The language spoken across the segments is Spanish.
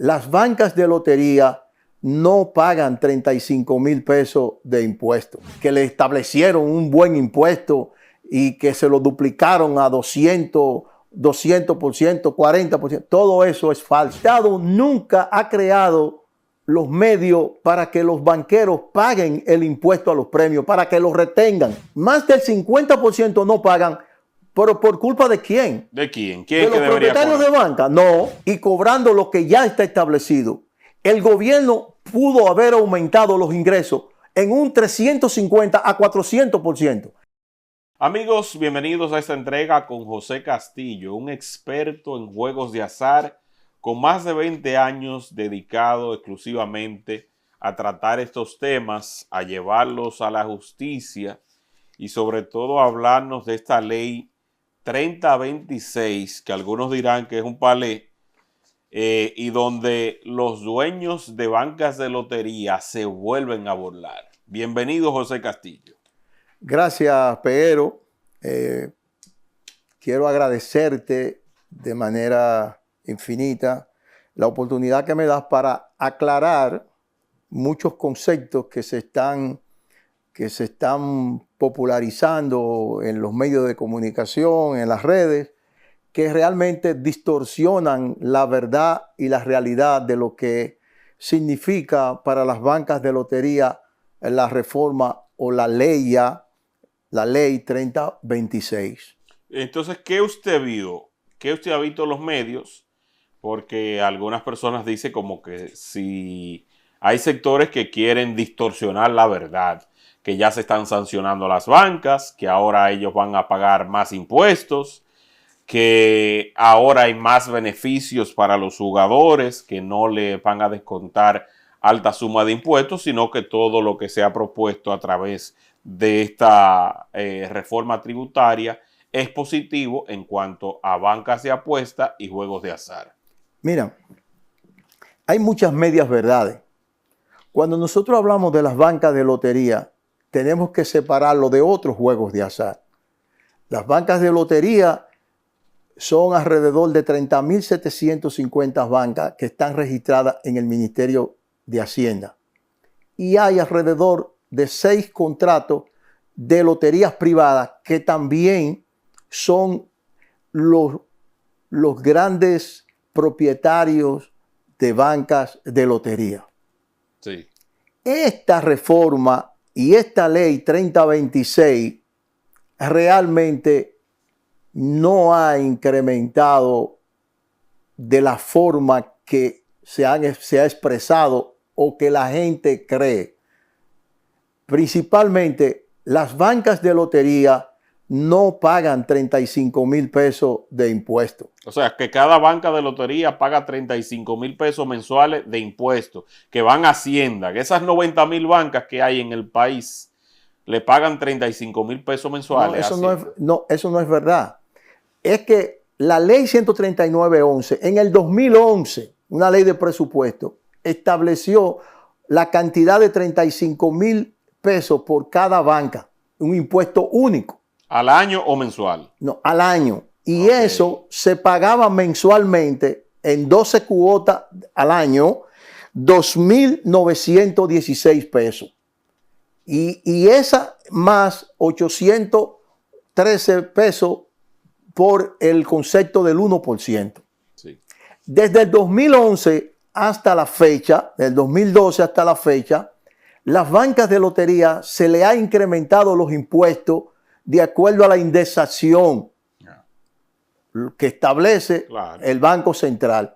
las bancas de lotería no pagan 35,000 pesos de impuestos, que le establecieron un buen impuesto y que se lo duplicaron a 200%, 40%. Todo eso es falso. El Estado nunca ha creado los medios para que los banqueros paguen el impuesto a los premios, para que los retengan. Más del 50% no pagan. ¿Pero por culpa de quién? ¿De quién? ¿De los propietarios de banca? No. Y cobrando lo que ya está establecido. El gobierno pudo haber aumentado los ingresos en un 350 a 400%. Amigos, bienvenidos a esta entrega con José Castillo, un experto en juegos de azar con más de 20 años dedicado exclusivamente a tratar estos temas, a llevarlos a la justicia y sobre todo a hablarnos de esta ley 3026, que algunos dirán que es un palé, y donde los dueños de bancas de lotería se vuelven a burlar. Bienvenido, José Castillo. Gracias, Peero. Quiero agradecerte de manera infinita la oportunidad que me das para aclarar muchos conceptos que se están popularizando en los medios de comunicación, en las redes, que realmente distorsionan la verdad y la realidad de lo que significa para las bancas de lotería la reforma o la ley 3026. Entonces, ¿qué usted vio? ¿Qué usted ha visto en los medios? Porque algunas personas dicen como que si hay sectores que quieren distorsionar la verdad, que ya se están sancionando las bancas, que ahora ellos van a pagar más impuestos, que ahora hay más beneficios para los jugadores, que no le van a descontar alta suma de impuestos, sino que todo lo que se ha propuesto a través de esta reforma tributaria es positivo en cuanto a bancas de apuesta y juegos de azar. Mira, hay muchas medias verdades. Cuando nosotros hablamos de las bancas de lotería, tenemos que separarlo de otros juegos de azar. Las bancas de lotería son alrededor de 30.750 bancas que están registradas en el Ministerio de Hacienda. Y hay alrededor de 6 contratos de loterías privadas que también son los grandes propietarios de bancas de lotería. Sí. Esta reforma y esta ley 3026 realmente no ha incrementado de la forma que se ha expresado o que la gente cree. Principalmente, las bancas de lotería no pagan 35,000 pesos de impuestos. O sea, que cada banca de lotería paga 35,000 pesos mensuales de impuestos que van a Hacienda. Que esas 90,000 bancas que hay en el país le pagan 35,000 pesos mensuales. Eso no es verdad. Es que la ley 139.11, en el 2011, una ley de presupuesto, estableció la cantidad de 35,000 pesos por cada banca, un impuesto único. ¿Al año o mensual? No, al año. Y eso se pagaba mensualmente en 12 cuotas al año, 2.916 pesos. Y esa más 813 pesos por el concepto del 1%. Sí. Desde el 2011 hasta la fecha, del 2012 hasta la fecha, las bancas de lotería se le ha incrementado los impuestos de acuerdo a la indexación que establece el Banco Central.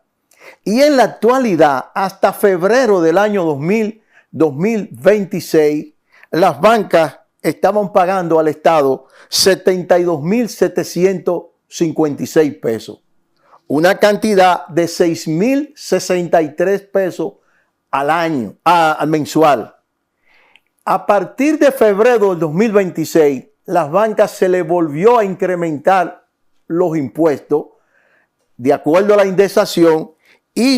Y en la actualidad, hasta febrero del año 2026, las bancas estaban pagando al Estado 72.756 pesos. Una cantidad de 6.063 pesos al mensual. A partir de febrero del 2026, las bancas se le volvió a incrementar los impuestos de acuerdo a la indexación y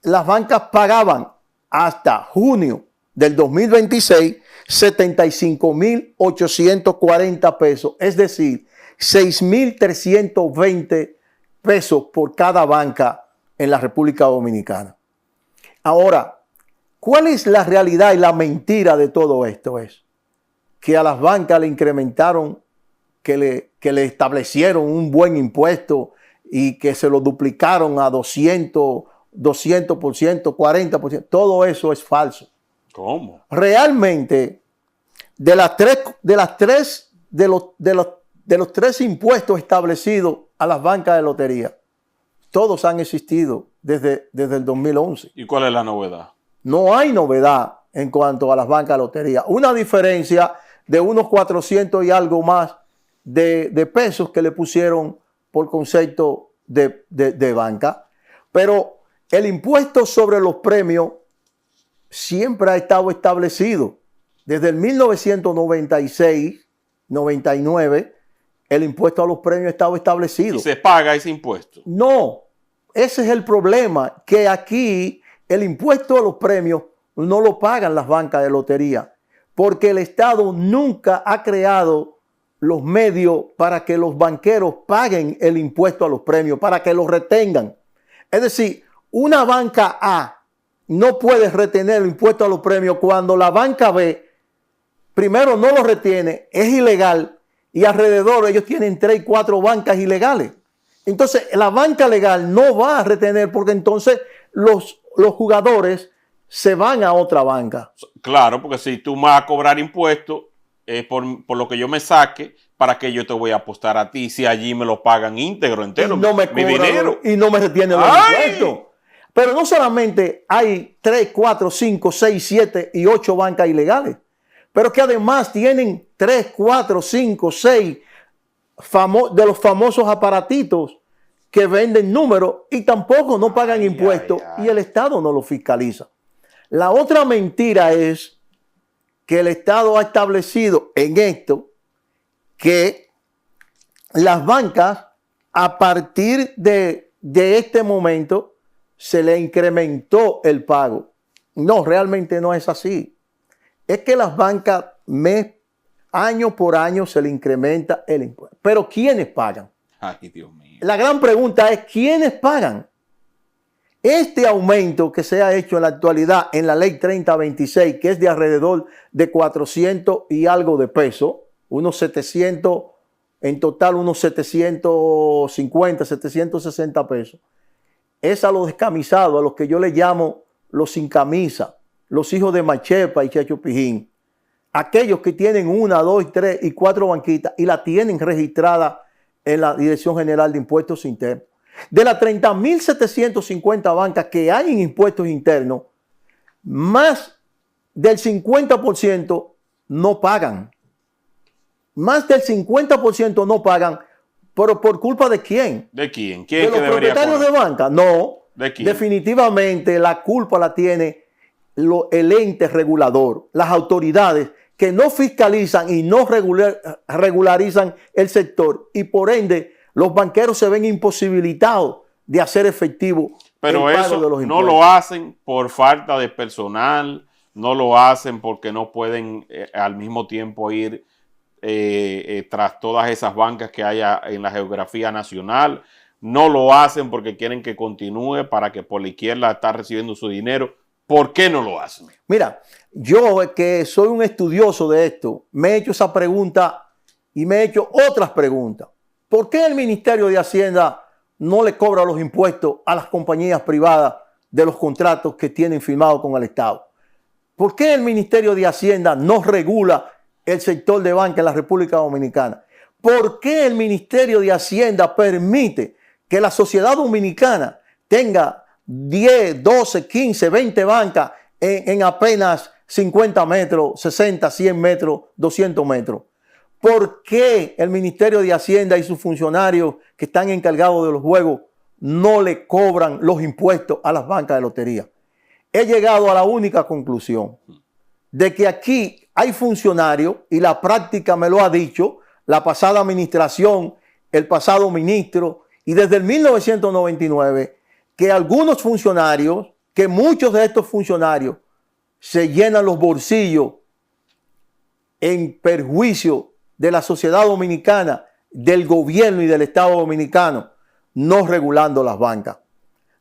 las bancas pagaban hasta junio del 2026 75.840 pesos, es decir, 6.320 pesos por cada banca en la República Dominicana. Ahora, ¿cuál es la realidad y la mentira de todo esto? Es que a las bancas le incrementaron, que le establecieron un buen impuesto y que se lo duplicaron a 200%, 40%. Todo eso es falso. ¿Cómo? Realmente, de los tres impuestos establecidos a las bancas de lotería, todos han existido desde el 2011. ¿Y cuál es la novedad? No hay novedad en cuanto a las bancas de lotería. Una diferencia de unos 400 y algo más de pesos que le pusieron por concepto de banca. Pero el impuesto sobre los premios siempre ha estado establecido. Desde el 1996, 99, el impuesto a los premios ha estado establecido. ¿Y se paga ese impuesto? No, ese es el problema, que aquí el impuesto a los premios no lo pagan las bancas de lotería, porque el Estado nunca ha creado los medios para que los banqueros paguen el impuesto a los premios, para que los retengan. Es decir, una banca A no puede retener el impuesto a los premios cuando la banca B primero no lo retiene, es ilegal, y alrededor ellos tienen 3 y 4 bancas ilegales. Entonces la banca legal no va a retener, porque entonces los jugadores se van a otra banca. Claro, porque si tú me vas a cobrar impuestos por lo que yo me saque, ¿para qué yo te voy a apostar a ti si allí me lo pagan íntegro, entero? Y no me mi dinero. Y no me retienen los impuestos. Pero no solamente hay 3, 4, 5, 6, 7 y 8 bancas ilegales, pero que además tienen 3, 4, 5, 6 de los famosos aparatitos que venden números y tampoco no pagan impuestos y el Estado no lo fiscaliza. La otra mentira es que el Estado ha establecido en esto que las bancas, a partir de este momento, se le incrementó el pago. No, realmente no es así. Es que las bancas, año por año, se le incrementa el impuesto. Pero ¿quiénes pagan? Ay, Dios mío. La gran pregunta es, ¿quiénes pagan? Este aumento que se ha hecho en la actualidad en la ley 3026, que es de alrededor de 400 y algo de pesos, unos 700, en total unos 750, 760 pesos, es a los descamisados, a los que yo le llamo los sin camisa, los hijos de Machepa y Chacho Pijín, aquellos que tienen 1, 2, 3 y 4 banquitas y la tienen registrada en la Dirección General de Impuestos Internos. De las 30.750 bancas que hay en impuestos internos, más del 50% no pagan. Más del 50% no pagan, pero ¿por culpa de quién? ¿De quién? ¿De ¿Quién los que debería propietarios poner? de banca? No. ¿De quién? Definitivamente la culpa la tiene el ente regulador, las autoridades que no fiscalizan y no regularizan el sector, y por ende los banqueros se ven imposibilitados de hacer efectivo Pero el pago eso de los no impuestos. lo hacen por falta de personal, no lo hacen porque no pueden al mismo tiempo ir tras todas esas bancas que haya en la geografía nacional, no lo hacen porque quieren que continúe para que por la izquierda está recibiendo su dinero. ¿Por qué no lo hacen? Mira, yo que soy un estudioso de esto, me he hecho esa pregunta y me he hecho otras preguntas. ¿Por qué el Ministerio de Hacienda no le cobra los impuestos a las compañías privadas de los contratos que tienen firmados con el Estado? ¿Por qué el Ministerio de Hacienda no regula el sector de banca en la República Dominicana? ¿Por qué el Ministerio de Hacienda permite que la sociedad dominicana tenga 10, 12, 15, 20 bancas en apenas 50 metros, 60, 100 metros, 200 metros? ¿Por qué el Ministerio de Hacienda y sus funcionarios que están encargados de los juegos no le cobran los impuestos a las bancas de lotería? He llegado a la única conclusión de que aquí hay funcionarios, y la práctica me lo ha dicho, la pasada administración, el pasado ministro, y desde el 1999, que algunos funcionarios, que muchos de estos funcionarios se llenan los bolsillos en perjuicio de la sociedad dominicana, del gobierno y del Estado dominicano, no regulando las bancas.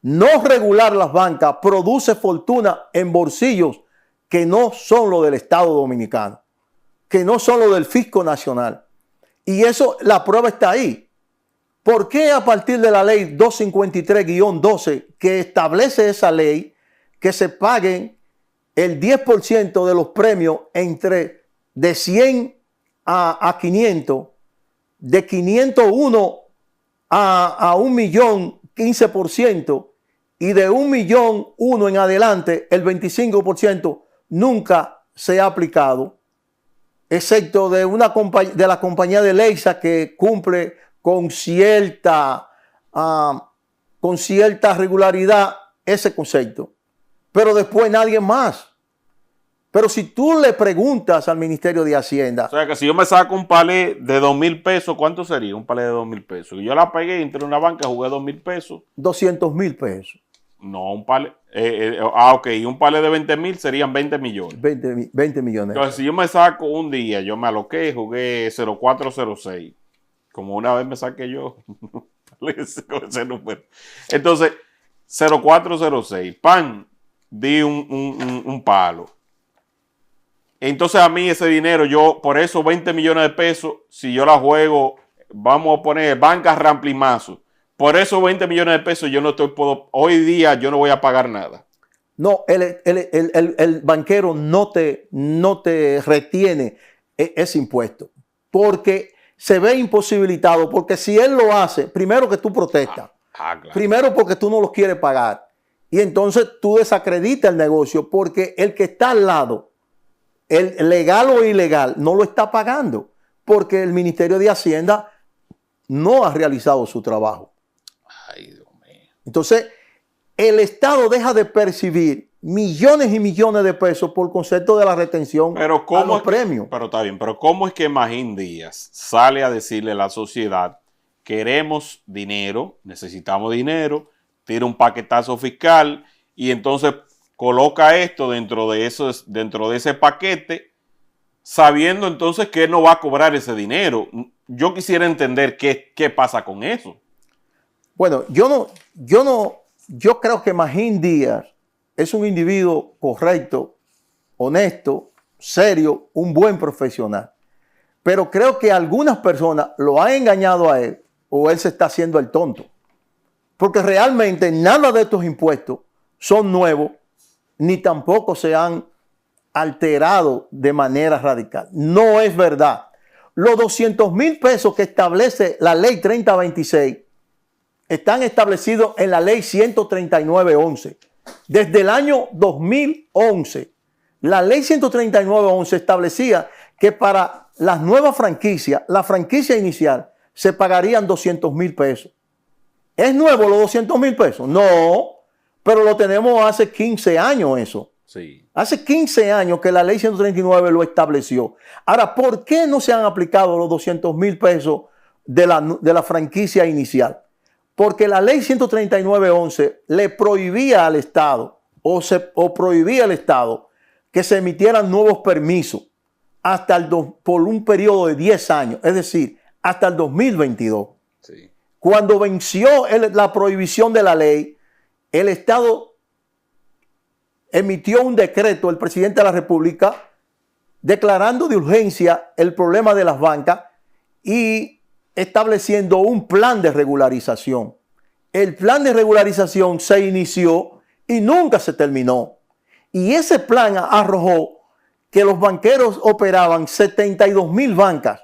No regular las bancas produce fortuna en bolsillos que no son los del Estado Dominicano, que no son los del Fisco Nacional. Y eso, la prueba está ahí. ¿Por qué a partir de la ley 253-12, que establece esa ley, que se paguen el 10% de los premios de 100 a 500, de 501 a 1.000.000, 15%, y de 1.000.001 en adelante, el 25%, nunca se ha aplicado, excepto de la compañía de Leisa, que cumple con cierta regularidad ese concepto? Pero después nadie más. Pero si tú le preguntas al Ministerio de Hacienda... O sea, que si yo me saco un palé de 2,000 pesos, ¿cuánto sería un palé de 2,000 pesos? Y yo la pegué, entré en una banca, jugué 2,000 pesos. 200,000 pesos. No, un palé... ok, y un palé de 20,000 serían 20 millones. 20 millones. Entonces, si yo me saco un día, yo me aloqué, jugué 0406. Como una vez me saqué yo con ese número. Entonces, 0406, pan, di un palo. Entonces a mí ese dinero, yo por esos 20 millones de pesos, si yo la juego, vamos a poner banca Ramplimazo, por esos 20 millones de pesos yo no hoy día yo no voy a pagar nada. No, el banquero no te retiene ese impuesto, porque se ve imposibilitado, porque si él lo hace, primero que tú protestas, claro. Primero porque tú no los quieres pagar, y entonces tú desacreditas el negocio, porque el que está al lado, el legal o ilegal, no lo está pagando, porque el Ministerio de Hacienda no ha realizado su trabajo. Ay, Dios mío. Entonces, el Estado deja de percibir millones y millones de pesos por concepto de la retención a los premios. Pero está bien, pero ¿cómo es que Magín Díaz sale a decirle a la sociedad, queremos dinero, necesitamos dinero, tira un paquetazo fiscal y entonces coloca esto dentro de ese paquete, sabiendo entonces que él no va a cobrar ese dinero? Yo quisiera entender qué pasa con eso. Bueno, yo creo que Magín Díaz es un individuo correcto, honesto, serio, un buen profesional. Pero creo que algunas personas lo han engañado a él, o él se está haciendo el tonto. Porque realmente nada de estos impuestos son nuevos, ni tampoco se han alterado de manera radical. No es verdad. Los 200,000 pesos que establece la ley 3026 están establecidos en la ley 13911. Desde el año 2011, la ley 13911 establecía que para las nuevas franquicias, la franquicia inicial, se pagarían 200,000 pesos. ¿Es nuevo los 200,000 pesos? No, pero lo tenemos hace 15 años eso. Sí. Hace 15 años que la ley 139 lo estableció. Ahora, ¿por qué no se han aplicado los 200,000 pesos de la franquicia inicial? Porque la ley 13911 le prohibía al Estado o prohibía al Estado que se emitieran nuevos permisos por un periodo de 10 años, es decir, hasta el 2022. Sí. Cuando venció la prohibición de la ley, el Estado emitió un decreto, el presidente de la República, declarando de urgencia el problema de las bancas y estableciendo un plan de regularización. El plan de regularización se inició y nunca se terminó. Y ese plan arrojó que los banqueros operaban 72,000 bancas,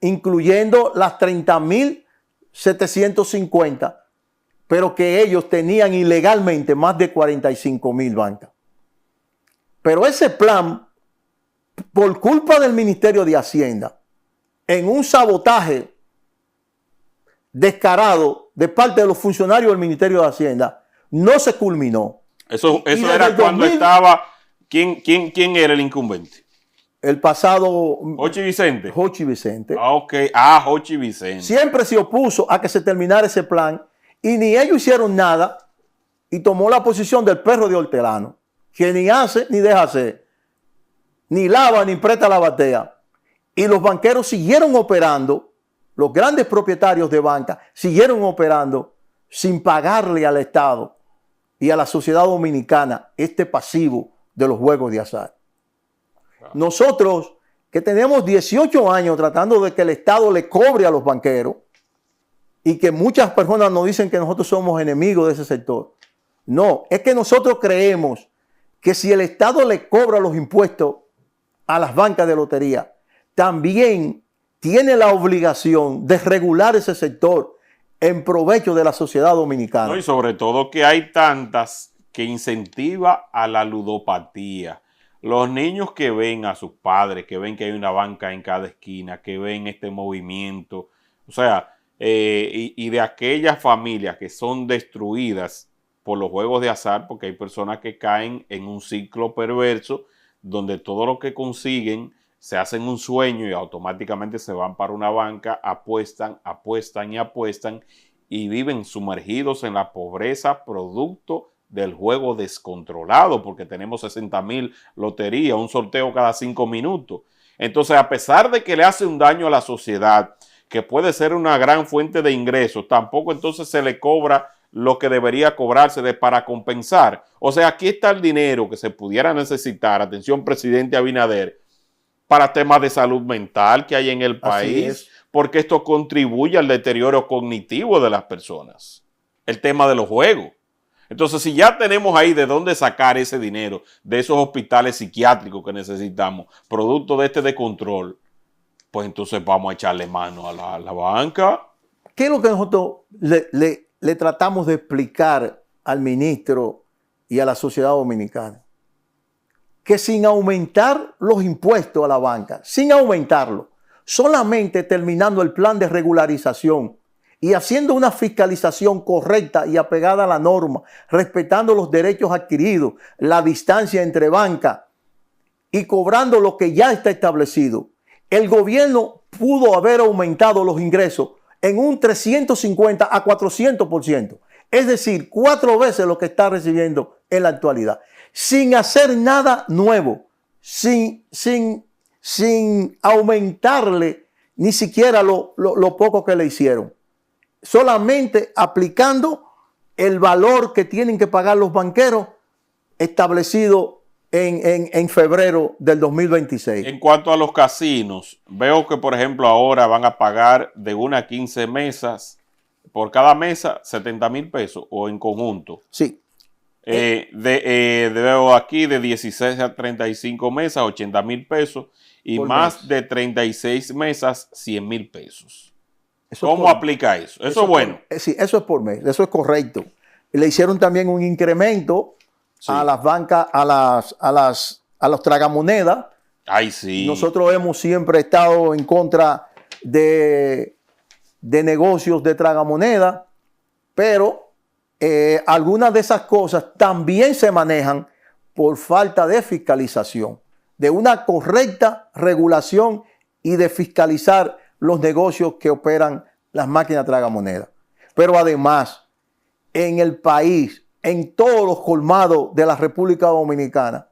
incluyendo las 30,750, pero que ellos tenían ilegalmente más de 45,000 bancas. Pero ese plan, por culpa del Ministerio de Hacienda, en un sabotaje descarado de parte de los funcionarios del Ministerio de Hacienda, no se culminó. Eso era cuando estaba... ¿Quién era el incumbente? El pasado... Jochi Vicente. Jochi Vicente. Ok. Jochi Vicente. Siempre se opuso a que se terminara ese plan y ni ellos hicieron nada y tomó la posición del perro de hortelano, que ni hace ni deja hacer, ni lava ni presta la batea. Y los banqueros siguieron operando, los grandes propietarios de banca siguieron operando sin pagarle al Estado y a la sociedad dominicana este pasivo de los juegos de azar. Nosotros, que tenemos 18 años tratando de que el Estado le cobre a los banqueros y que muchas personas nos dicen que nosotros somos enemigos de ese sector. No, es que nosotros creemos que si el Estado le cobra los impuestos a las bancas de lotería, también tiene la obligación de regular ese sector en provecho de la sociedad dominicana. No, y sobre todo que hay tantas que incentiva a la ludopatía. Los niños que ven a sus padres, que ven que hay una banca en cada esquina, que ven este movimiento, o sea, y de aquellas familias que son destruidas por los juegos de azar, porque hay personas que caen en un ciclo perverso donde todo lo que consiguen se hacen un sueño y automáticamente se van para una banca, apuestan y viven sumergidos en la pobreza producto del juego descontrolado, porque tenemos 60,000 loterías, un sorteo cada 5 minutos. Entonces, a pesar de que le hace un daño a la sociedad, que puede ser una gran fuente de ingresos, tampoco entonces se le cobra lo que debería cobrarse para compensar. O sea, aquí está el dinero que se pudiera necesitar, atención presidente Abinader, para temas de salud mental que hay en el país, porque esto contribuye al deterioro cognitivo de las personas. El tema de los juegos. Entonces, si ya tenemos ahí de dónde sacar ese dinero, de esos hospitales psiquiátricos que necesitamos, producto de este descontrol, pues entonces vamos a echarle mano a la banca. ¿Qué es lo que nosotros le tratamos de explicar al ministro y a la sociedad dominicana? Que sin aumentar los impuestos a la banca, sin aumentarlo, solamente terminando el plan de regularización y haciendo una fiscalización correcta y apegada a la norma, respetando los derechos adquiridos, la distancia entre banca y cobrando lo que ya está establecido, el gobierno pudo haber aumentado los ingresos en un 350 a 400%. Es decir, 4 veces lo que está recibiendo en la actualidad. Sin hacer nada nuevo, sin aumentarle ni siquiera lo poco que le hicieron. Solamente aplicando el valor que tienen que pagar los banqueros establecido en febrero del 2026. En cuanto a los casinos, veo que, por ejemplo, ahora van a pagar de 1 a 15 mesas, por cada mesa 70,000 pesos o en conjunto. Sí. Veo aquí de 16 a 35 mesas, 80,000 pesos y por más mes. De 36 mesas, 100,000 pesos. ¿Cómo aplica eso? Eso es bueno. Sí, eso es por mes, eso es correcto. Le hicieron también un incremento a las bancas, a los tragamonedas. Ay, sí. Nosotros hemos siempre estado en contra de negocios de tragamonedas, pero algunas de esas cosas también se manejan por falta de fiscalización, de una correcta regulación y de fiscalizar los negocios que operan las máquinas tragamonedas. Pero además, en el país, en todos los colmados de la República Dominicana,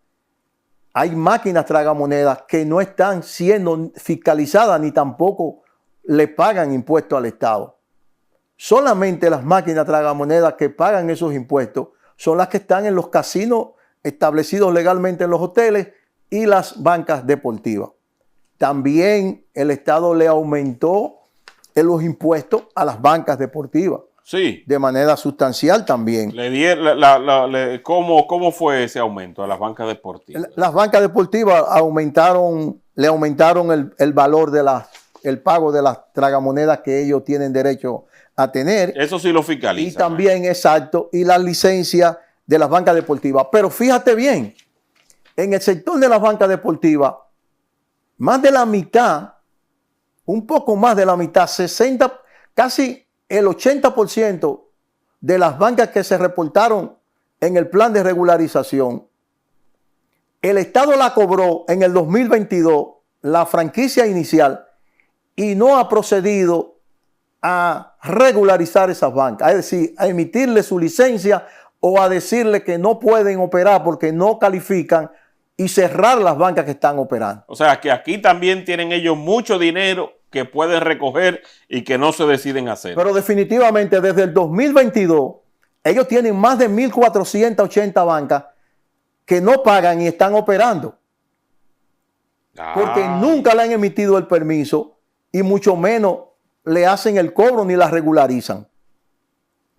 hay máquinas tragamonedas que no están siendo fiscalizadas ni tampoco le pagan impuestos al Estado. Solamente las máquinas tragamonedas que pagan esos impuestos son las que están en los casinos establecidos legalmente en los hoteles y las bancas deportivas. También el Estado le aumentó los impuestos a las bancas deportivas. Sí. De manera sustancial también. ¿Cómo fue ese aumento a las bancas deportivas? Las bancas deportivas le aumentaron el valor de el pago de las tragamonedas que ellos tienen derecho a tener. Eso sí lo fiscalizan. Y también, exacto, y las licencias de las bancas deportivas. Pero fíjate bien, en el sector de las bancas deportivas, más de la mitad, un poco más de la mitad, 60, casi el 80% de las bancas que se reportaron en el plan de regularización, el Estado la cobró en el 2022, la franquicia inicial, y no ha procedido a regularizar esas bancas, es decir, a emitirle su licencia o a decirle que no pueden operar porque no califican y cerrar las bancas que están operando. O sea, que aquí también tienen ellos mucho dinero que pueden recoger y que no se deciden hacer. Pero definitivamente desde el 2022 ellos tienen más de 1.480 bancas que no pagan y están operando. Porque nunca le han emitido el permiso y mucho menos le hacen el cobro ni la regularizan.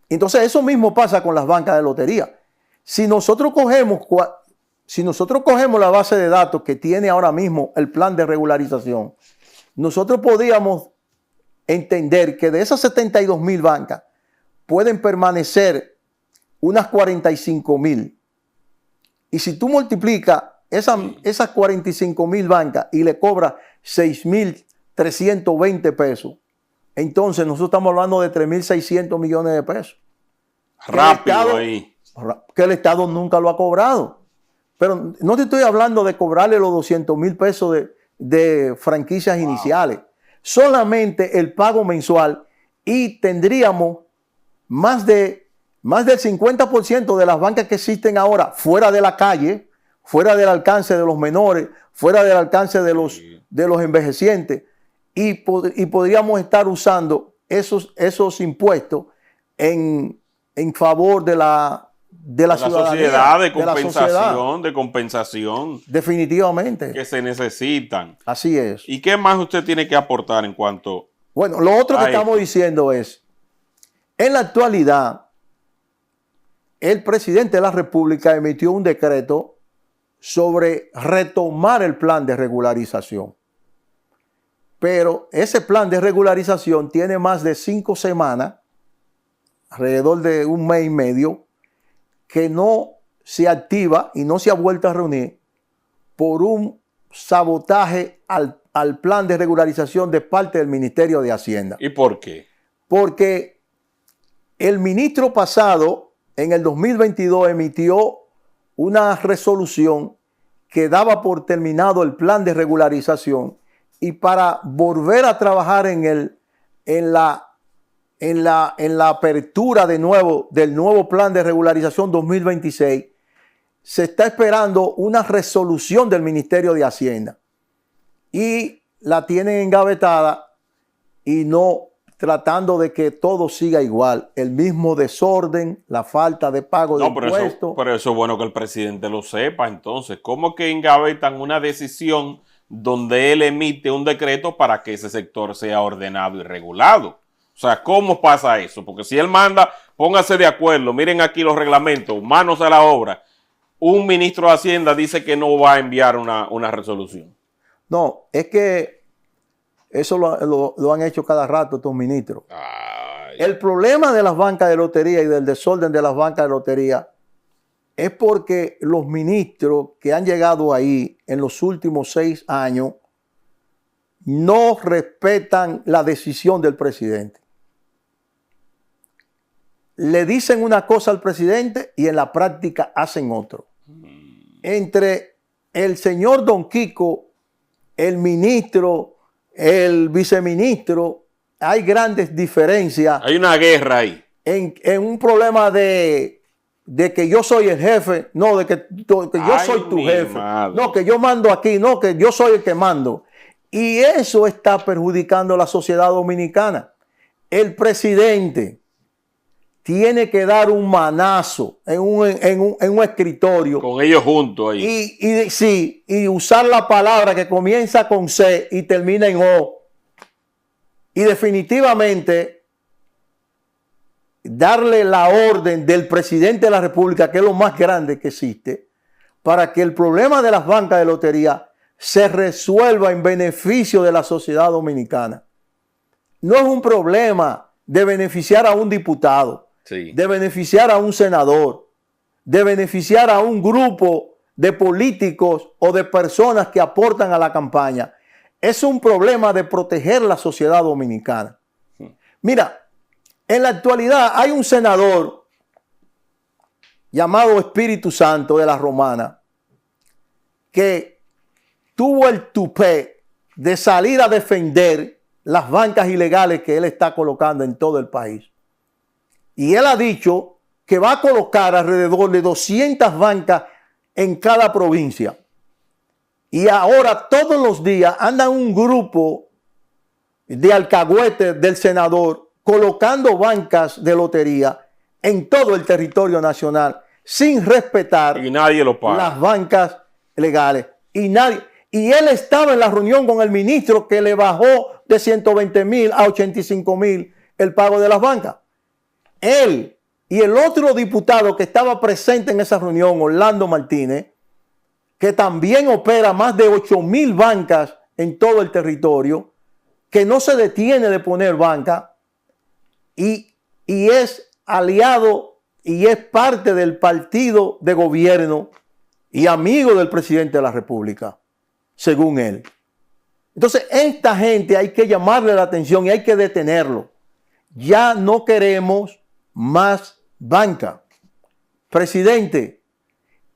Entonces eso mismo pasa con las bancas de lotería. Si nosotros cogemos la base de datos que tiene ahora mismo el plan de regularización, nosotros podríamos entender que de esas 72,000 bancas pueden permanecer unas 45,000. Y si tú multiplicas esas 45,000 bancas y le cobras 6,320 pesos, entonces nosotros estamos hablando de 3,600 millones de pesos. Rápido ahí. Que el Estado nunca lo ha cobrado. Pero no te estoy hablando de cobrarle los 200,000 pesos de franquicias iniciales. Solamente el pago mensual y tendríamos más del 50% de las bancas que existen ahora fuera de la calle, fuera del alcance de los menores, fuera del alcance de los envejecientes, y podríamos estar usando esos impuestos en favor de la sociedad, de compensación. Definitivamente. Que se necesitan. Así es. ¿Y qué más usted tiene que aportar en cuanto Bueno, lo otro que estamos diciendo es, en la actualidad, el presidente de la República emitió un decreto sobre retomar el plan de regularización. Pero ese plan de regularización tiene más de 5 semanas, alrededor de un mes y medio, que no se activa y no se ha vuelto a reunir por un sabotaje al plan de regularización de parte del Ministerio de Hacienda. ¿Y por qué? Porque el ministro pasado, en el 2022, emitió una resolución que daba por terminado el plan de regularización, y para volver a trabajar en la apertura del nuevo plan de regularización 2026, se está esperando una resolución del Ministerio de Hacienda y la tienen engavetada y no, tratando de que todo siga igual, el mismo desorden, la falta de pago de impuestos. Pero eso es bueno que el presidente lo sepa. Entonces, ¿cómo que engavetan una decisión donde él emite un decreto para que ese sector sea ordenado y regulado? O sea, ¿cómo pasa eso? Porque si él manda, póngase de acuerdo, miren aquí los reglamentos, manos a la obra, un ministro de Hacienda dice que no va a enviar una resolución. No, es que eso lo han hecho cada rato estos ministros. El problema de las bancas de lotería y del desorden de las bancas de lotería es porque los ministros que han llegado ahí en los últimos 6 años no respetan la decisión del presidente. Le dicen una cosa al presidente y en la práctica hacen otro. Entre el señor Don Kiko, el ministro, el viceministro, hay grandes diferencias. Hay una guerra ahí. En un problema de que yo soy el jefe, no, de que yo soy tu jefe. Madre. No, que yo mando aquí, no, que yo soy el que mando. Y eso está perjudicando a la sociedad dominicana. El presidente tiene que dar un manazo en un escritorio. Con ellos juntos ahí. Y usar la palabra que comienza con C y termina en O. Y definitivamente darle la orden del presidente de la República, que es lo más grande que existe, para que el problema de las bancas de lotería se resuelva en beneficio de la sociedad dominicana. No es un problema de beneficiar a un diputado, sí, de beneficiar a un senador, de beneficiar a un grupo de políticos o de personas que aportan a la campaña. Es un problema de proteger la sociedad dominicana. Mira, en la actualidad hay un senador llamado Espíritu Santo de la Romana que tuvo el tupé de salir a defender las bancas ilegales que él está colocando en todo el país. Y él ha dicho que va a colocar alrededor de 200 bancas en cada provincia. Y ahora todos los días anda un grupo de alcahuete del senador colocando bancas de lotería en todo el territorio nacional sin respetar y nadie lo paga. Las bancas legales. Y él estaba en la reunión con el ministro que le bajó de 120,000 a 85,000 el pago de las bancas. Él y el otro diputado que estaba presente en esa reunión, Orlando Martínez, que también opera más de 8,000 bancas en todo el territorio, que no se detiene de poner banca y es aliado y es parte del partido de gobierno y amigo del presidente de la República, según él. Entonces, esta gente hay que llamarle la atención y hay que detenerlo. Ya no queremos más banca. Presidente,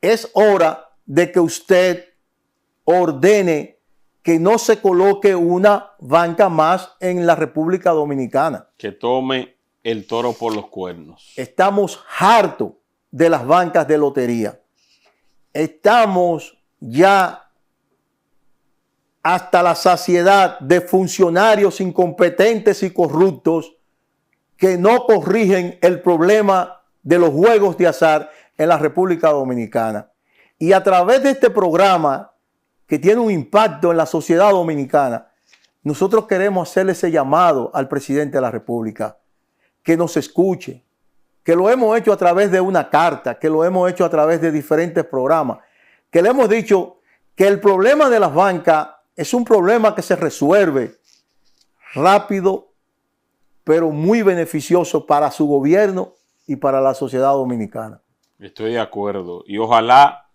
es hora de que usted ordene que no se coloque una banca más en la República Dominicana. Que tome el toro por los cuernos. Estamos hartos de las bancas de lotería. Estamos ya hasta la saciedad de funcionarios incompetentes y corruptos que no corrigen el problema de los juegos de azar en la República Dominicana. Y a través de este programa, que tiene un impacto en la sociedad dominicana, nosotros queremos hacerle ese llamado al presidente de la República, que nos escuche, que lo hemos hecho a través de una carta, que lo hemos hecho a través de diferentes programas, que le hemos dicho que el problema de las bancas es un problema que se resuelve rápido, pero muy beneficioso para su gobierno y para la sociedad dominicana. Estoy de acuerdo. Y ojalá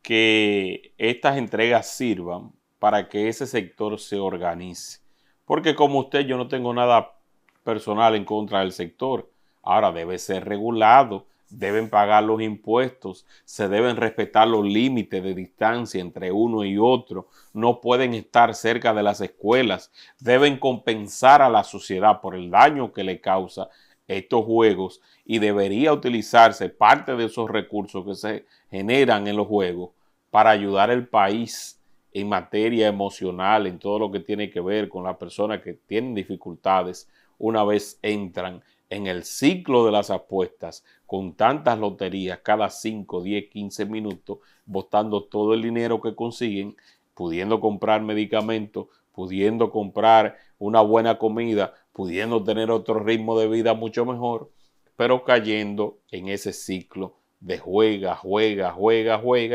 que estas entregas sirvan para que ese sector se organice. Porque como usted, yo no tengo nada personal en contra del sector. Ahora debe ser regulado, deben pagar los impuestos, se deben respetar los límites de distancia entre uno y otro, no pueden estar cerca de las escuelas, deben compensar a la sociedad por el daño que le causa estos juegos y debería utilizarse parte de esos recursos que se generan en los juegos para ayudar al país en materia emocional, en todo lo que tiene que ver con las personas que tienen dificultades una vez entran en el ciclo de las apuestas con tantas loterías cada 5, 10, 15 minutos, botando todo el dinero que consiguen, pudiendo comprar medicamentos, pudiendo comprar una buena comida, pudiendo tener otro ritmo de vida mucho mejor, pero cayendo en ese ciclo de juega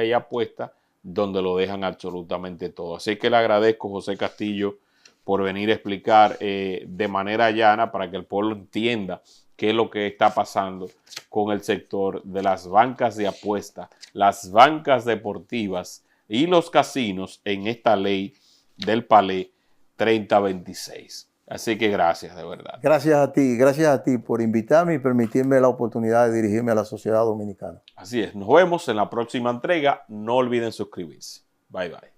y apuesta, donde lo dejan absolutamente todo. Así que le agradezco, José Castillo, por venir a explicar de manera llana para que el pueblo entienda qué es lo que está pasando con el sector de las bancas de apuesta, las bancas deportivas y los casinos en esta ley del Palé 3026. Así que gracias, de verdad. Gracias a ti por invitarme y permitirme la oportunidad de dirigirme a la sociedad dominicana. Así es, nos vemos en la próxima entrega. No olviden suscribirse. Bye, bye.